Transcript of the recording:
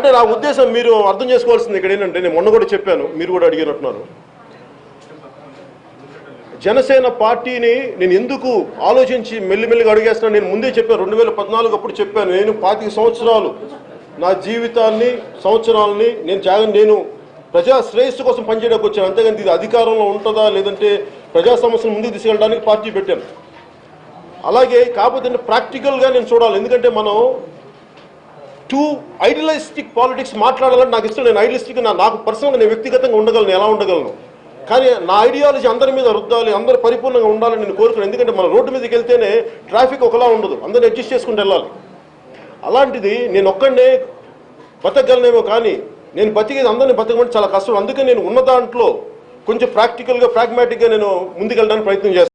అంటే నా ఉద్దేశం మీరు అర్థం చేసుకోవాల్సింది ఇక్కడ ఏంటంటే, నేను మొన్న కూడా చెప్పాను, మీరు కూడా అడిగినట్టున్నారు. జనసేన పార్టీని నేను ఎందుకు ఆలోచించి మెల్లిమెల్లిగా అడిగేస్తున్నాను. నేను ముందే చెప్పాను, 2014 అప్పుడు చెప్పాను, నేను 25 సంవత్సరాలు నా జీవితాన్ని సంవత్సరాలని నేను ప్రజా శ్రేయస్సు కోసం పనిచేయడానికి వచ్చాను. అంతేగాని ఇది అధికారంలో ఉంటుందా లేదంటే ప్రజా సమస్యలు ముందుకు తీసుకెళ్ళడానికి పార్టీ పెట్టాను. అలాగే కాకపోతే ప్రాక్టికల్గా నేను చూడాలి. ఎందుకంటే మనం టూ ఐడియలిస్టిక్ పాలిటిక్స్ మాట్లాడాలని నాకు ఇష్టం. నేను ఐడియలిస్టిక్ నాకు పర్సనల్గా నేను వ్యక్తిగతంగా ఉండగలను, ఎలా ఉండగలను. కానీ నా ఐడియాలజీ అందరి మీద రుద్దాలి, అందరూ పరిపూర్ణంగా ఉండాలని నేను కోరుకున్నాను. ఎందుకంటే మన రోడ్డు మీదకి వెళ్తేనే ట్రాఫిక్ ఒకలా ఉండదు, అందరిని అడ్జస్ట్ చేసుకుంటూ వెళ్ళాలి. అలాంటిది నేను ఒక్కడనే బతకగలనేమో, కానీ నేను బతికేది అందరినీ బతకమంటే చాలా కష్టం. అందుకే నేను ఉన్న దాంట్లో కొంచెం ప్రాక్టికల్గా ప్రాగ్మాటిక్గా నేను ముందుకెళ్ళడానికి ప్రయత్నం చేస్తాను.